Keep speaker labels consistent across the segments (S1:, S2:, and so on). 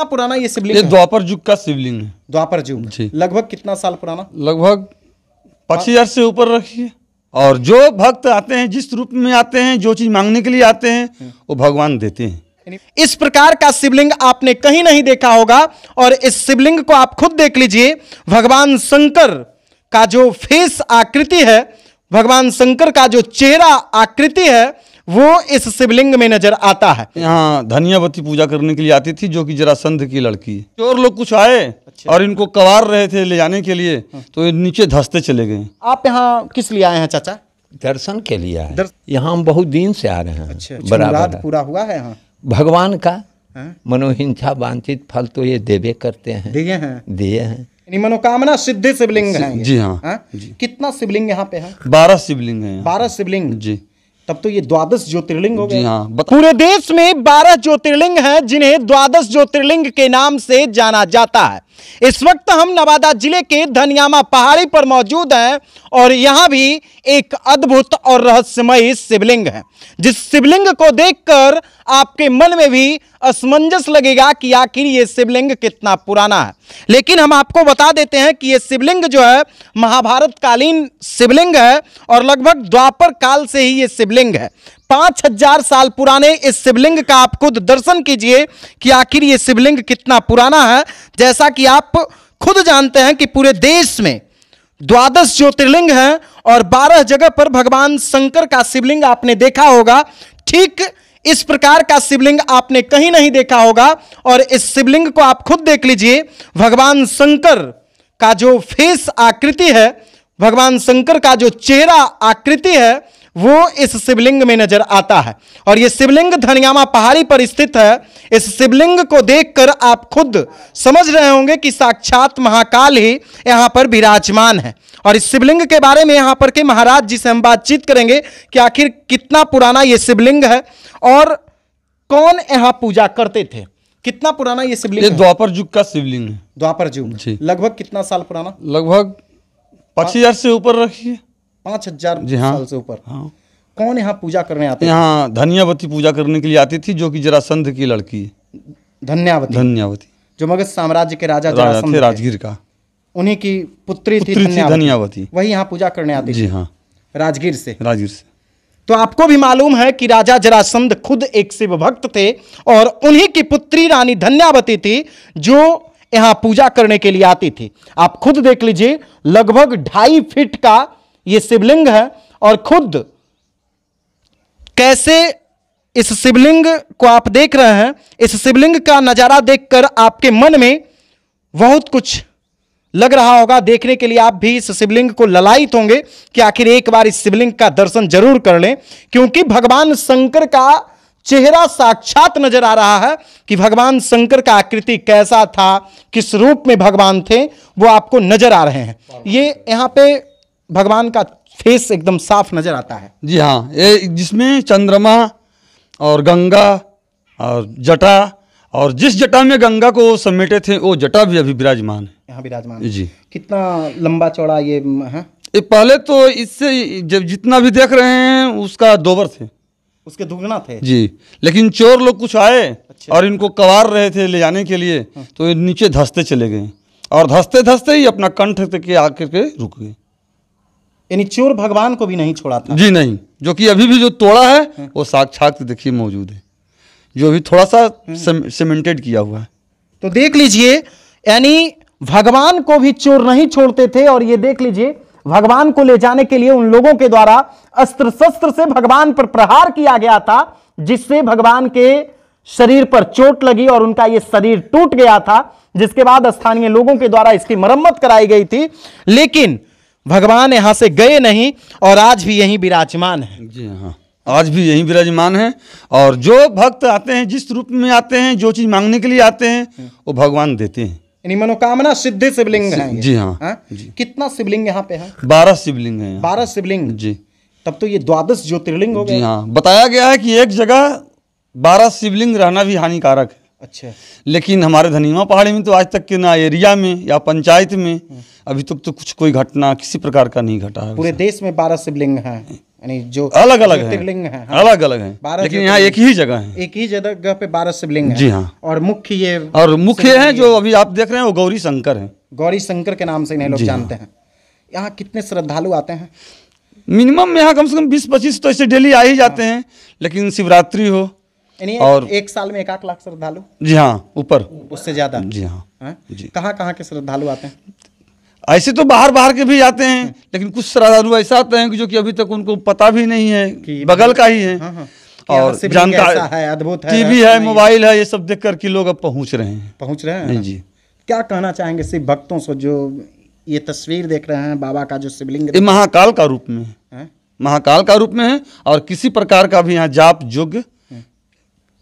S1: कितना पुराना ये शिवलिंग
S2: ये
S1: है?
S2: द्वापर युग का शिवलिंग है।
S1: द्वापर युग
S2: जी।
S1: लगभग कितना साल पुराना?
S2: लगभग 25,000 से ऊपर रखिए। और जो भक्त आते हैं, जिस रूप में आते हैं, जो चीज मांगने के लिए आते हैं, वो भगवान देते हैं।
S1: इस प्रकार का शिवलिंग आपने कहीं नहीं देखा होगा और इस शिवलिंग को आप खुद देख लीजिए। भगवान शंकर का जो फेस आकृति है, भगवान शंकर का जो चेहरा आकृति है, वो इस शिवलिंग में नजर आता है।
S2: यहाँ धन्यावती पूजा करने के लिए आती थी, जो कि जरासंध की लड़की है। चोर लोग कुछ आए और इनको कवार रहे थे ले जाने के लिए, तो ये नीचे धंसते चले गए।
S1: आप यहाँ किस लिए आए हैं चाचा?
S3: दर्शन के लिए है। यहाँ हम बहुत दिन से आ रहे हैं।
S1: अच्छा,
S3: बराबर
S1: मुराद
S3: है।
S1: पूरा हुआ है यहाँ?
S3: भगवान का
S1: हाँ?
S3: मनोहिंसा वांछित फल तो ये देवे करते हैं,
S1: दिए हैं,
S3: दिए हैं।
S1: यानी मनोकामना सिद्धि शिवलिंग है ये।
S2: जी हाँ।
S1: हाँ? कितना शिवलिंग यहाँ पे है?
S2: 12 शिवलिंग है यहाँ।
S1: 12 शिवलिंग।
S2: जी
S1: तब तो ये 12 ज्योतिर्लिंग हो गए।
S2: जी हाँ।
S1: पूरे देश में 12 ज्योतिर्लिंग हैं, जिन्हें 12 ज्योतिर्लिंग के नाम से जाना जाता है। इस वक्त हम नवादा जिले के धनियामा पहाड़ी पर मौजूद हैं और यहाँ भी एक अद्भुत और रहस्यमय शिवलिंग है, जिस शिवलिंग को देखकर आपके मन में भी असमंजस लगेगा कि आखिर ये शिवलिंग कितना पुराना है। लेकिन हम आपको बता देते हैं कि ये शिवलिंग जो है महाभारत कालीन शिवलिंग है और लगभग द्वापर काल से ही ये शिवलिंग है। 5000 साल पुराने इस शिवलिंग का आप खुद दर्शन कीजिए कि आखिर ये शिवलिंग कितना पुराना है। जैसा कि आप खुद जानते हैं कि पूरे देश में 12 ज्योतिर्लिंग हैं और 12 जगह पर भगवान शंकर का शिवलिंग आपने देखा होगा। ठीक इस प्रकार का शिवलिंग आपने कहीं नहीं देखा होगा और इस शिवलिंग को आप खुद देख लीजिए। भगवान शंकर का जो फेस आकृति है, भगवान शंकर का जो चेहरा आकृति है, वो इस शिवलिंग में नजर आता है और यह शिवलिंग धनियामा पहाड़ी पर स्थित है। इस शिवलिंग को देखकर आप खुद समझ रहे होंगे कि साक्षात महाकाल ही यहां पर विराजमान है। और इस शिवलिंग के बारे में यहां पर के महाराज जी से हम बातचीत करेंगे कि आखिर कितना पुराना यह शिवलिंग है और कौन यहां पूजा करते थे। कितना पुराना यह शिवलिंग
S2: ये
S1: है?
S2: द्वापर युग का शिवलिंग है।
S1: द्वापर युग।
S2: जी।
S1: लगभग कितना साल पुराना?
S2: लगभग 25,000 से ऊपर रखिए।
S1: 5000
S2: जी हाँ।
S1: साल से ऊपर।
S2: हाँ।
S1: कौन यहाँ पूजा करने आते हैं?
S2: यहाँ धन्यावती पूजा करने के लिए आती थी, जो कि जरासंध की लड़की है। धन्यावती
S1: जो मगध साम्राज्य के राजा
S2: राजा
S1: जरासंध
S2: थे,
S1: थे,
S2: राजगीर का
S1: उन्हीं की पुत्री थी
S2: पुत्री थी धन्यावती।
S1: वही यहाँ पूजा करने आती
S2: जी
S1: थी
S2: हाँ।
S1: राजगीर से।
S2: राजगीर से।
S1: तो आपको भी मालूम है कि राजा जरासंध खुद एक शिव भक्त थे और उन्हीं की पुत्री रानी धन्यावती थी जो यहाँ पूजा करने के लिए आती थी। आप खुद देख लीजिए, लगभग 2.5 फीट का ये शिवलिंग है और खुद कैसे इस शिवलिंग को आप देख रहे हैं। इस शिवलिंग का नजारा देखकर आपके मन में बहुत कुछ लग रहा होगा। देखने के लिए आप भी इस शिवलिंग को ललायित होंगे कि आखिर एक बार इस शिवलिंग का दर्शन जरूर कर लें, क्योंकि भगवान शंकर का चेहरा साक्षात नजर आ रहा है कि भगवान शंकर का आकृति कैसा था, किस रूप में भगवान थे, वो आपको नजर आ रहे हैं। ये यहाँ पे भगवान का फेस एकदम साफ नजर आता है।
S2: जी हाँ। ये जिसमें चंद्रमा और गंगा और जटा, और जिस जटा में गंगा को वो समेटे थे, वो जटा भी अभी विराजमान है
S1: यहाँ विराजमान है।
S2: जी।
S1: कितना लंबा चौड़ा ये है?
S2: ये पहले तो इससे जब जितना भी देख रहे हैं उसका 2 थे।
S1: उसके दुगना थे
S2: जी। लेकिन चोर लोग कुछ आए और इनको कवार रहे थे ले जाने के लिए, तो ये नीचे धंसते चले गए और धंसते धंसते ही अपना कंठ के आकर के रुक गए।
S1: यानी चोर भगवान को भी नहीं छोड़ा था?
S2: जी नहीं। जो कि अभी भी जो तोड़ा है वो साक्षात देखिए मौजूद है, जो अभी थोड़ा सा सीमेंटेड किया हुआ है।
S1: तो देख लीजिए, यानी भगवान को भी चोर नहीं छोड़ते थे। और ये देख लीजिए, भगवान को ले जाने के लिए उन लोगों के द्वारा अस्त्र शस्त्र से भगवान पर प्रहार किया गया था, जिससे भगवान के शरीर पर चोट लगी और उनका ये शरीर टूट गया था, जिसके बाद स्थानीय लोगों के द्वारा इसकी मरम्मत कराई गई थी। लेकिन भगवान यहां से गए नहीं और आज भी यहीं विराजमान है।
S2: जी हाँ, आज भी यहीं विराजमान है। और जो भक्त आते हैं, जिस रूप में आते हैं, जो चीज मांगने के लिए आते हैं, वो भगवान देते हैं।
S1: यानी मनोकामना सिद्धि शिवलिंग है ये।
S2: जी हाँ।
S1: जी। कितना शिवलिंग यहाँ पे है?
S2: 12 शिवलिंग है यहाँ।
S1: 12 शिवलिंग।
S2: जी।
S1: तब तो ये 12 ज्योतिर्लिंग हो गए।
S2: जी हाँ। बताया गया है कि एक जगह 12 शिवलिंग रहना भी हानिकारक है।
S1: अच्छा।
S2: लेकिन हमारे धनियामा पहाड़ी में तो आज तक के ना एरिया में या पंचायत में अभी तक तो कुछ कोई घटना किसी प्रकार का नहीं घटा है।
S1: पूरे देश में 12 शिवलिंग हैं। यानी जो
S2: अलग अलग
S1: ज्योतिर्लिंग है,
S2: अलग अलग है,
S1: 12
S2: लेकिन यहाँ एक ही जगह है।
S1: एक ही जगह पे 12 शिवलिंग है।
S2: जी हाँ।
S1: और मुख्य ये
S2: है जो अभी आप देख रहे हैं वो गौरी शंकर है।
S1: गौरी शंकर के नाम से इन्हें लोग जानते हैं। यहाँ कितने श्रद्धालु आते हैं?
S2: मिनिमम यहाँ कम से कम 20-25 तो ऐसे डेली आ ही जाते हैं, लेकिन शिवरात्रि हो
S1: और एक साल में 1 लाख श्रद्धालु।
S2: जी हाँ, ऊपर
S1: उससे ज्यादा।
S2: जी हाँ जी।
S1: कहाँ के श्रद्धालु आते हैं?
S2: ऐसे तो बाहर के भी आते हैं, लेकिन कुछ श्रद्धालु ऐसा आते हैं कि जो कि अभी तक उनको पता भी नहीं है कि बगल का ही है। और जानकारी
S1: है, अद्भुत है,
S2: टीवी है, मोबाइल है, ये सब देख कर के लोग अब पहुँच रहे हैं। जी।
S1: क्या कहना चाहेंगे शिव भक्तों से जो ये तस्वीर देख रहे हैं बाबा का जो शिवलिंग?
S2: ये महाकाल का रूप में है, महाकाल का रूप में है, और किसी प्रकार का भी यहाँ जाप यज्ञ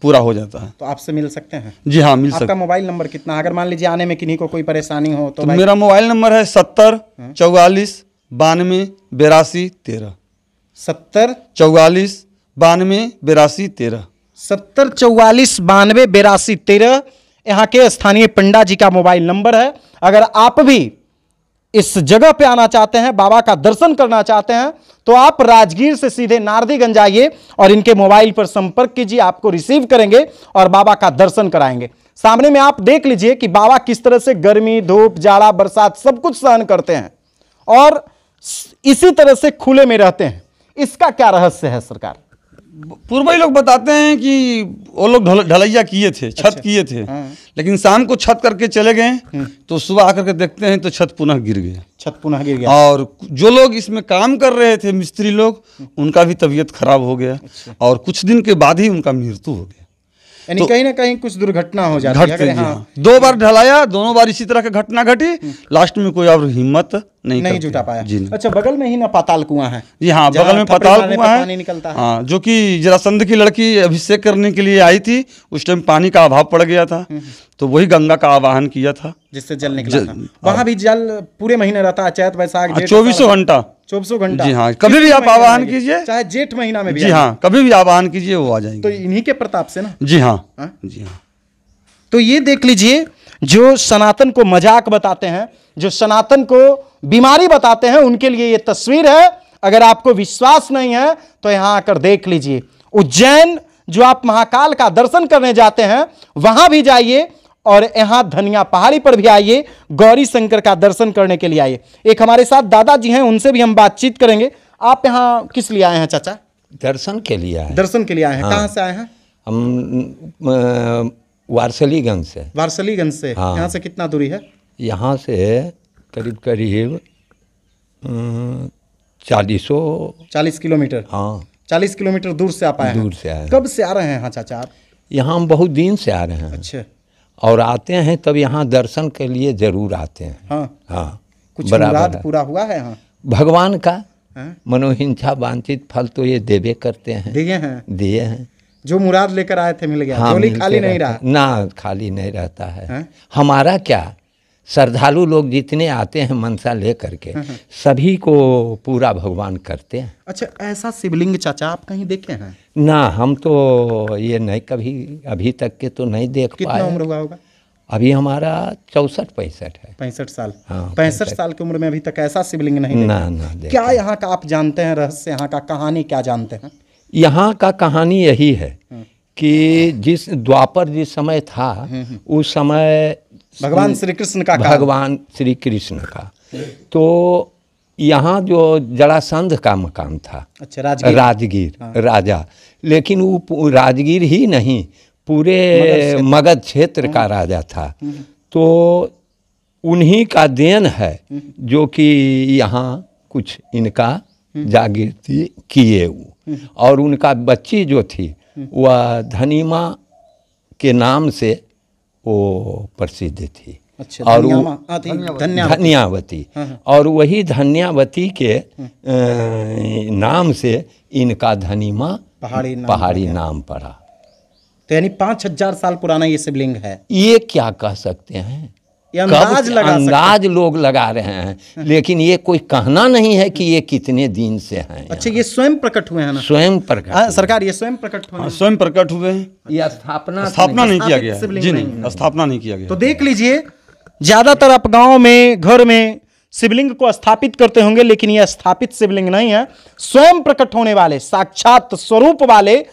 S2: पूरा हो जाता है।
S1: तो आपसे मिल सकते हैं?
S2: जी हाँ, मिल सकते हैं।
S1: आपका मोबाइल नंबर कितना, अगर मान लीजिए आने में किन्हीं को कोई परेशानी हो तो?
S2: मेरा मोबाइल नंबर है 70 44 92 82 13।
S1: 70
S2: 44 92 82 13।
S1: 70 44 92 82 13 यहाँ के स्थानीय पंडा जी का मोबाइल नंबर है। अगर आप भी इस जगह पे आना चाहते हैं, बाबा का दर्शन करना चाहते हैं, तो आप राजगीर से सीधे नारदीगंज आइए और इनके मोबाइल पर संपर्क कीजिए, आपको रिसीव करेंगे और बाबा का दर्शन कराएंगे। सामने में आप देख लीजिए कि बाबा किस तरह से गर्मी, धूप, जाड़ा, बरसात सब कुछ सहन करते हैं और इसी तरह से खुले में रहते हैं। इसका क्या रहस्य है सरकार?
S2: पूर्वज लोग बताते हैं कि वो लोग ढलैया किए थे, छत किए थे, लेकिन शाम को छत करके चले गए, तो सुबह आकर के देखते हैं तो छत पुनः गिर गया।
S1: छत पुनः गिर गया।
S2: और जो लोग इसमें काम कर रहे थे, मिस्त्री लोग, उनका भी तबीयत खराब हो गया। और कुछ दिन के बाद ही उनका मृत्यु हो गया।
S1: यानी कहीं ना कहीं कुछ दुर्घटना हो जाती है।
S2: हाँ। 2 बार ढलाया, दोनों बार इसी तरह की घटना घटी, लास्ट में कोई और हिम्मत नहीं
S1: जुटा पाया।
S2: जी।
S1: अच्छा, बगल में ही ना पाताल कुआं है?
S2: जी हाँ, बगल में पाताल कुआं है,
S1: पानी निकलता है।
S2: हाँ, जो कि जरासंध की लड़की अभिषेक करने के लिए आई थी, उस टाइम पानी का अभाव पड़ गया था, तो वही गंगा का आवाहन किया था,
S1: जिससे जल निकला था। वहाँ भी जल पूरे महीने रहता है, चैत वैशाख
S2: 24 घंटा।
S1: 24 घंटा।
S2: जी हाँ, कभी भी आप आवाहन कीजिए,
S1: चाहे जेठ महीना में भी।
S2: जी हाँ, कभी भी आवाहन कीजिए, वो आ जाएंगे।
S1: तो इन्हीं के प्रताप से ना?
S2: जी हाँ, जी हाँ।
S1: तो ये देख लीजिए, जो सनातन को मजाक बताते हैं, जो सनातन को बीमारी बताते हैं, उनके लिए ये तस्वीर है। अगर आपको विश्वास नहीं है तो यहां आकर देख लीजिए। उज्जैन जो आप महाकाल का दर्शन करने जाते हैं, वहां भी जाइए और यहां धनिया पहाड़ी पर भी आइए, गौरी शंकर का दर्शन करने के लिए आइए। एक हमारे साथ दादाजी हैं, उनसे भी हम बातचीत करेंगे। आप यहाँ किस लिए आए हैं चाचा?
S3: दर्शन के लिए आए।
S1: दर्शन के लिए आए हैं। कहाँ से आए हैं?
S3: हम वारसलीगंज से।
S1: वारसलीगंज से।
S3: हाँ।
S1: यहाँ से कितना दूरी है?
S3: यहाँ से करीब 40
S1: किलोमीटर।
S3: हाँ,
S1: 40 किलोमीटर दूर से आप आए हैं।
S3: दूर से आए।
S1: कब से आ रहे हैं यहाँ चाचा आप?
S3: यहाँ हम बहुत दिन से आ रहे हैं।
S1: अच्छा।
S3: और आते हैं तब यहाँ दर्शन के लिए जरूर आते हैं।
S1: हाँ। कुछ मुराद पूरा हुआ है यहाँ?
S3: भगवान का मनोहिंसा वांछित फल तो ये देवे करते हैं। दिए हैं।
S1: जो मुराद लेकर आए थे मिल गया।
S3: हाँ,
S1: झोली खाली नहीं रहा
S3: ना, खाली नहीं रहता है। हमारा क्या, श्रद्धालु लोग जितने आते हैं मनसा ले करके, सभी को पूरा भगवान करते हैं।
S1: अच्छा, ऐसा शिवलिंग चाचा आप कहीं देखे हैं?
S3: ना, हम तो ये नहीं कभी अभी तक के तो नहीं देख पाए।
S1: कितना उम्र हुआ होगा?
S3: अभी हमारा 64-65 है।
S1: 65 साल।
S3: हाँ,
S1: 65 साल की उम्र में अभी तक ऐसा शिवलिंग नहीं
S3: ना।
S1: क्या यहाँ का आप जानते हैं रहस्य, यहाँ का कहानी क्या जानते हैं?
S3: यहाँ का कहानी यही है कि जिस द्वापर जिस समय था, उस समय
S1: भगवान श्री कृष्ण का,
S3: भगवान श्री कृष्ण का, तो यहाँ जो जरासंध का मकान था। अच्छा, राजगीर। हाँ। राजा, लेकिन वो राजगीर ही नहीं, पूरे मगध क्षेत्र का राजा था। तो उन्हीं का देन है जो कि यहाँ कुछ इनका जागृति किए। और उनका बच्ची जो थी वह धनीमा के नाम से वो प्रसिद्ध थी।
S1: अच्छा,
S3: और
S1: धन्यावती।
S3: और वही धन्यावती के नाम से इनका धनीमा पहाड़ी नाम पड़ा।
S1: तो यानी 5000 साल पुराना ये शिवलिंग है।
S3: ये क्या कह सकते हैं, अंदाज लोग लगा रहे हैं, लेकिन ये कोई कहना नहीं है कि ये कितने दिन से हैं।
S1: अच्छा, ये स्वयं प्रकट हुए हैं ना?
S3: स्वयं प्रकट।
S1: सरकार, ये स्वयं प्रकट हुए हैं?
S2: स्वयं प्रकट हुए हैं।
S3: ये स्थापना
S2: नहीं किया गया। जी नहीं, स्थापना नहीं किया गया।
S1: तो देख लीजिए, ज्यादातर आप गाँव में, घर में शिवलिंग को स्थापित करते होंगे, लेकिन यह स्थापित शिवलिंग नहीं है। स्वयं प्रकट होने वाले साक्षात स्वरूप वाले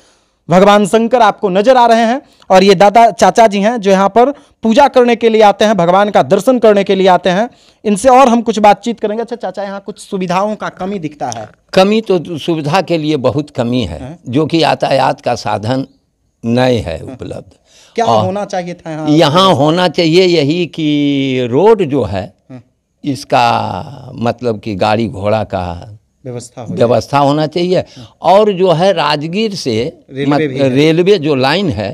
S1: भगवान शंकर आपको नजर आ रहे हैं। और ये दादा चाचा जी हैं जो यहाँ पर पूजा करने के लिए आते हैं, भगवान का दर्शन करने के लिए आते हैं। इनसे और हम कुछ बातचीत करेंगे। अच्छा चाचा, यहाँ कुछ सुविधाओं का कमी दिखता है?
S3: कमी तो सुविधा के लिए बहुत कमी है, जो कि यातायात का साधन नहीं है उपलब्ध।
S1: क्या होना चाहिए था यहाँ?
S3: यहाँ होना चाहिए यही कि रोड जो है इसका मतलब कि गाड़ी घोड़ा का व्यवस्था होना चाहिए। और जो है राजगीर से रेलवे जो लाइन है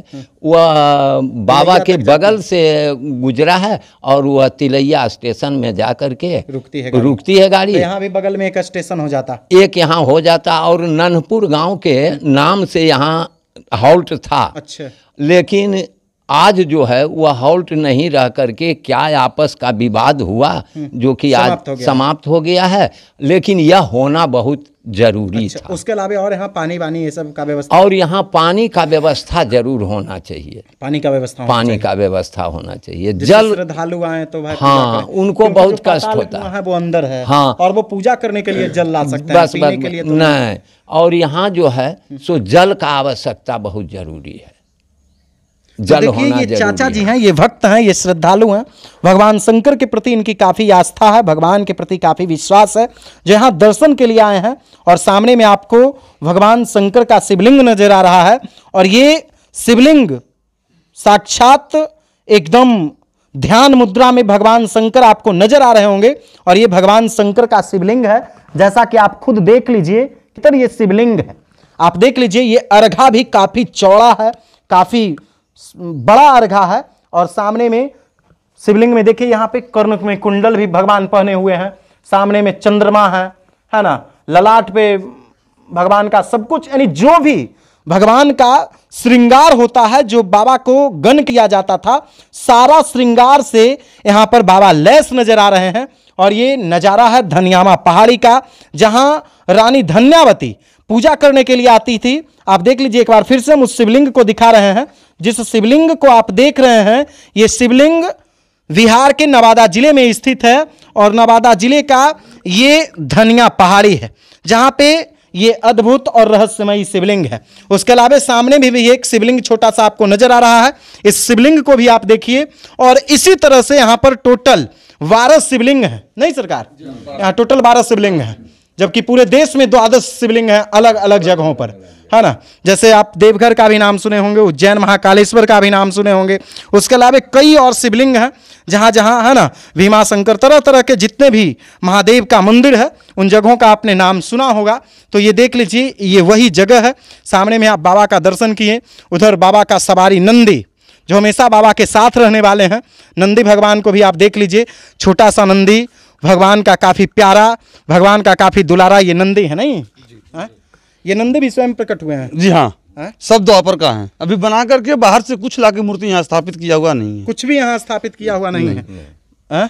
S3: वह बाबा के बगल से गुजरा है और वह तिलैया स्टेशन में जा कर के रुकती है गाड़ी।
S1: तो यहाँ भी बगल में एक स्टेशन हो जाता,
S3: एक यहाँ हो जाता। और नन्हपुर गांव के नाम से यहाँ हॉल्ट था।
S1: अच्छा।
S3: लेकिन आज जो है वह हॉल्ट नहीं रह करके क्या आपस का विवाद हुआ जो कि आज समाप्त हो गया है। लेकिन यह होना बहुत जरूरी था।
S1: उसके अलावा और यहाँ पानी ये सब का व्यवस्था,
S3: और यहाँ पानी का व्यवस्था जरूर होना चाहिए।
S1: पानी का व्यवस्था होना चाहिए।
S3: जल
S1: श्रद्धालु आए तो भाई
S3: हाँ उनको बहुत कष्ट होता
S1: है, वो अंदर है
S3: हाँ,
S1: और वो पूजा करने के लिए जल ला सकते हैं, पीने के लिए तो
S3: नहीं। और यहाँ जो है सो जल का आवश्यकता बहुत जरूरी है।
S1: जल होना ये चाचा जी हैं, ये भक्त हैं, ये श्रद्धालु हैं। भगवान शंकर के प्रति इनकी काफी आस्था है, भगवान के प्रति काफी विश्वास है, जो यहाँ दर्शन के लिए आए हैं। और सामने में आपको भगवान शंकर का शिवलिंग नजर आ रहा है। और ये शिवलिंग साक्षात एकदम ध्यान मुद्रा में भगवान शंकर आपको नजर आ रहे होंगे। और ये भगवान शंकर का शिवलिंग है, जैसा कि आप खुद देख लीजिए कितना ये शिवलिंग है। आप देख लीजिए ये अर्घा भी काफी चौड़ा है, काफी बड़ा अर्घा है। और सामने में शिवलिंग में देखिए यहाँ पे कर्ण में कुंडल भी भगवान पहने हुए हैं, सामने में चंद्रमा है ना, ललाट पे भगवान का सब कुछ, यानी जो भी भगवान का श्रृंगार होता है, जो बाबा को गन किया जाता था, सारा श्रृंगार से यहाँ पर बाबा लैस नजर आ रहे हैं। और ये नजारा है धनियामा पहाड़ी का, जहां रानी धन्यावती पूजा करने के लिए आती थी। आप देख लीजिए एक बार फिर से हम उस शिवलिंग को दिखा रहे हैं। जिस शिवलिंग को आप देख रहे हैं, यह शिवलिंग बिहार के नवादा जिले में स्थित है। और नवादा जिले का ये धनिया पहाड़ी है, जहां पे ये अद्भुत और रहस्यमयी शिवलिंग है। उसके अलावा सामने भी एक शिवलिंग छोटा सा आपको नजर आ रहा है। इस शिवलिंग को भी आप देखिए। और इसी तरह से यहां पर टोटल 12 शिवलिंग है, नहीं सरकार, यहाँ टोटल 12 शिवलिंग है, जबकि पूरे देश में 12 शिवलिंग है अलग अलग जगहों पर, है ना। जैसे आप देवघर का भी नाम सुने होंगे, उज्जैन महाकालेश्वर का भी नाम सुने होंगे। उसके अलावा कई और शिवलिंग हैं जहाँ जहाँ, है ना, भीमाशंकर, तरह तरह के जितने भी महादेव का मंदिर है उन जगहों का आपने नाम सुना होगा। तो ये देख लीजिए ये वही जगह है। सामने में आप बाबा का दर्शन किए, उधर बाबा का सवारी नंदी जो हमेशा बाबा के साथ रहने वाले हैं, नंदी भगवान को भी आप देख लीजिए। छोटा सा नंदी भगवान का काफी प्यारा, भगवान का काफी दुलारा ये नंदी है, नहीं है? ये नंदी भी स्वयं प्रकट हुए हैं?
S2: जी हाँ, सब द्वापर का है। अभी बना करके बाहर से कुछ लाके मूर्ति यहाँ स्थापित किया हुआ नहीं है,
S1: कुछ भी यहाँ स्थापित किया हुआ नहीं है।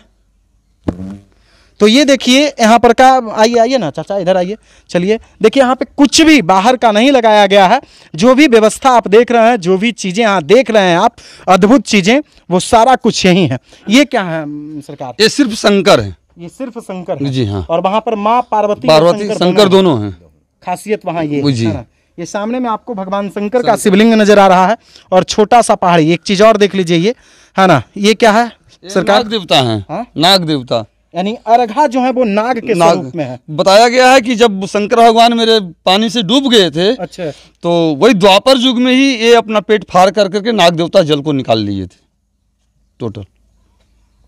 S1: तो ये देखिए यहाँ पर का, आइए ना चाचा, इधर आइए, चलिए देखिए यहाँ पे कुछ भी बाहर का नहीं लगाया गया है। जो भी व्यवस्था आप देख रहे हैं, जो भी चीजें यहाँ देख रहे हैं आप, अद्भुत चीजें, वो सारा कुछ यही है। ये क्या है सरकार?
S2: ये सिर्फ शंकर है,
S1: ये सिर्फ शंकर है।
S2: जी हाँ।
S1: और वहां पर माँ पार्वती
S2: शंकर दोनों हैं।
S1: खासियत वहां ये है ना। ये सामने में आपको भगवान शंकर का शिवलिंग नजर आ रहा है और छोटा सा पहाड़ी। एक चीज और देख लीजिए, ये है ना, ये क्या है सरकार?
S2: नाग देवता है। नाग देवता,
S1: यानी अर्घा जो है वो नाग के स्वरूप में है।
S2: बताया गया है कि जब शंकर भगवान मेरे पानी से डूब गए थे,
S1: अच्छा, तो
S2: वही द्वापर युग में ही ये अपना पेट फाड़ कर करके नाग देवता जल को निकाल लिए थे टोटल।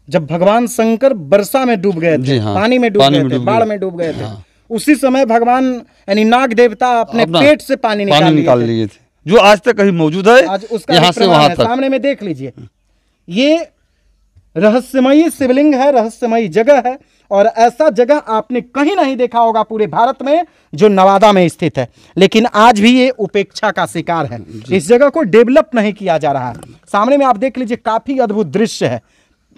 S1: जब भगवान शंकर बरसा में डूब गए थे,
S2: हाँ,
S1: पानी में डूब गए थे, बाढ़ में डूब गए थे, उसी समय भगवान यानी नाग देवता अपने पेट से पानी निकाल लिए थे,
S2: जो आज तक कहीं मौजूद है।
S1: आज उसका
S2: यहाँ से वहां तक
S1: सामने में देख लीजिए। ये रहस्यमयी शिवलिंग है, रहस्यमयी जगह है। और ऐसा जगह आपने कहीं नहीं देखा होगा पूरे भारत में, जो नवादा में स्थित है। लेकिन आज भी ये उपेक्षा का शिकार है, इस जगह को डेवलप नहीं किया जा रहा है। सामने में आप देख लीजिए, काफी अद्भुत दृश्य है,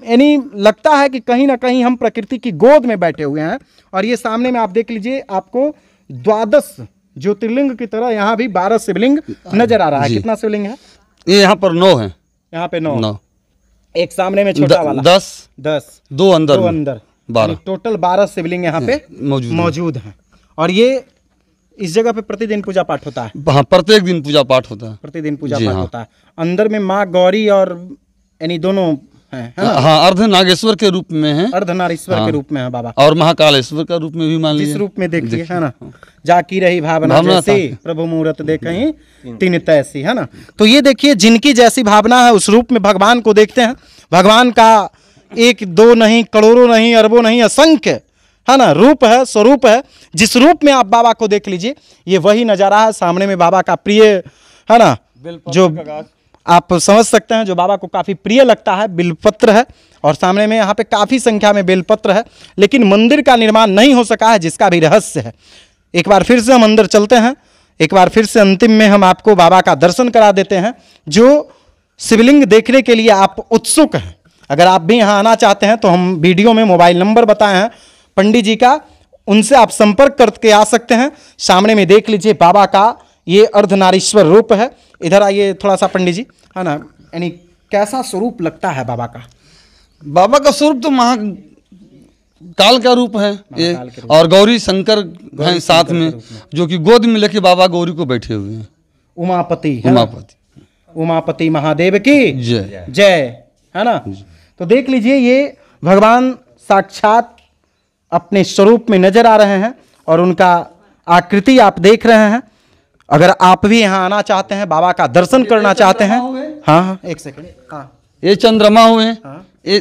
S1: यानी लगता है कि कहीं ना कहीं हम प्रकृति की गोद में बैठे हुए हैं। और ये सामने में आप देख लीजिए, आपको 12 ज्योतिर्लिंग की तरह यहाँ भी 12 शिवलिंग नजर आ रहा है। कितना शिवलिंग है?
S2: ये यहाँ पर 9 है।
S1: यहाँ पे 9, एक सामने में छोटा वाला
S2: 10, 2 अंदर, 12
S1: टोटल 12 शिवलिंग यहाँ पे मौजूद हैं। और ये इस जगह पे प्रतिदिन पूजा पाठ होता है?
S2: हाँ, प्रत्येक दिन पूजा पाठ होता है।
S1: प्रतिदिन पूजा पाठ होता है। अंदर में माँ गौरी और यानी दोनों हैं, है ना?
S2: हाँ, अर्धनागेश्वर के रूप में है,
S1: अर्धनारीश्वर के रूप में है बाबा,
S2: और महाकालेश्वर का रूप में भी मान लीजिए।
S1: जिस रूप में देखिए, है ना, जाकी रही भावना जैसी, प्रभु मुहूर्त देखहीं तीन तैसी, है ना। तो ये देखिए, जिनकी जैसी भावना है उस रूप में भगवान को देखते हैं। भगवान का एक दो नहीं, करोड़ों नहीं, अरबों नहीं, असंख्य, है ना, रूप है, स्वरूप है। जिस रूप में आप बाबा को देख लीजिए, ये वही नजारा है। सामने में बाबा का प्रिय, है ना, जो आप समझ सकते हैं, जो बाबा को काफी प्रिय लगता है, बिलपत्र है। और सामने में यहाँ पे काफी संख्या में बेलपत्र है, लेकिन मंदिर का निर्माण नहीं हो सका है, जिसका भी रहस्य है। एक बार फिर से हम अंदर चलते हैं, एक बार फिर से अंतिम में हम आपको बाबा का दर्शन करा देते हैं। जो शिवलिंग देखने के लिए आप उत्सुक हैं, अगर आप भी यहाँ आना चाहते हैं तो हम वीडियो में मोबाइल नंबर बताए हैं पंडित जी का, उनसे आप संपर्क करके आ सकते हैं। सामने में देख लीजिए बाबा का ये अर्धनारीश्वर रूप है। इधर आइए थोड़ा सा पंडित जी, है ना, यानी कैसा स्वरूप लगता है बाबा का?
S2: बाबा का स्वरूप तो महाकाल का रूप है ये, और गौरी शंकर हैं साथ में, जो कि गोद में लेके बाबा गौरी को बैठे हुए हैं।
S1: उमापति, उमापति महादेव की
S2: जय
S1: जय, है ना। तो देख लीजिए, ये भगवान साक्षात अपने स्वरूप में नजर आ रहे हैं और उनका आकृति आप देख रहे हैं। अगर आप भी यहाँ आना चाहते हैं, बाबा का दर्शन करना चाहते हैं, हाँ हाँ एक सेकंड, हाँ,
S2: ये चंद्रमा हुए,
S1: हाँ,
S2: ये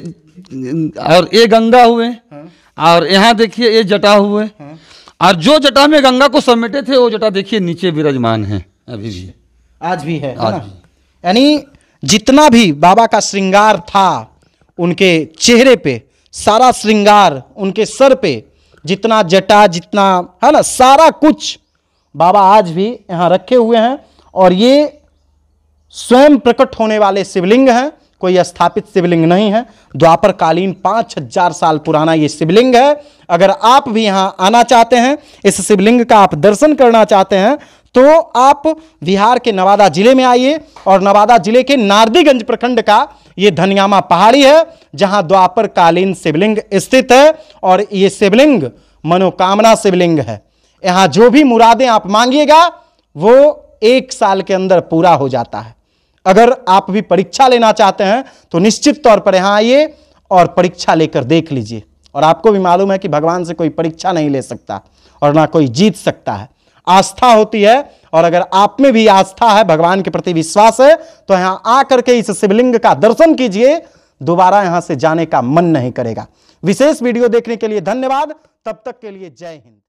S2: और ये गंगा हुए,
S1: हाँ,
S2: और यहाँ देखिए ये जटा हुए,
S1: हाँ,
S2: और जो जटा में गंगा को समेटे थे वो जटा देखिए नीचे विराजमान है, अभी भी,
S1: आज भी है
S2: आज
S1: ना।
S2: भी।
S1: यानी जितना भी बाबा का श्रृंगार था उनके चेहरे पे, सारा श्रृंगार उनके सर पे, जितना जटा, जितना, है ना, सारा कुछ बाबा आज भी यहाँ रखे हुए हैं। और ये स्वयं प्रकट होने वाले शिवलिंग हैं, कोई स्थापित शिवलिंग नहीं है। द्वापर कालीन 5000 साल पुराना ये शिवलिंग है। अगर आप भी यहाँ आना चाहते हैं, इस शिवलिंग का आप दर्शन करना चाहते हैं, तो आप बिहार के नवादा जिले में आइए। और नवादा जिले के नारदीगंज प्रखंड का ये धनियामा पहाड़ी है, जहां द्वापर कालीन शिवलिंग स्थित है। और ये शिवलिंग मनोकामना शिवलिंग है। यहाँ जो भी मुरादें आप मांगिएगा वो 1 साल के अंदर पूरा हो जाता है। अगर आप भी परीक्षा लेना चाहते हैं तो निश्चित तौर पर यहाँ आइए और परीक्षा लेकर देख लीजिए। और आपको भी मालूम है कि भगवान से कोई परीक्षा नहीं ले सकता और ना कोई जीत सकता है। आस्था होती है, और अगर आप में भी आस्था है, भगवान के प्रति विश्वास है, तो यहाँ आकर के इस शिवलिंग का दर्शन कीजिए, दोबारा यहाँ से जाने का मन नहीं करेगा। विशेष वीडियो देखने के लिए धन्यवाद। तब तक के लिए जय हिंद।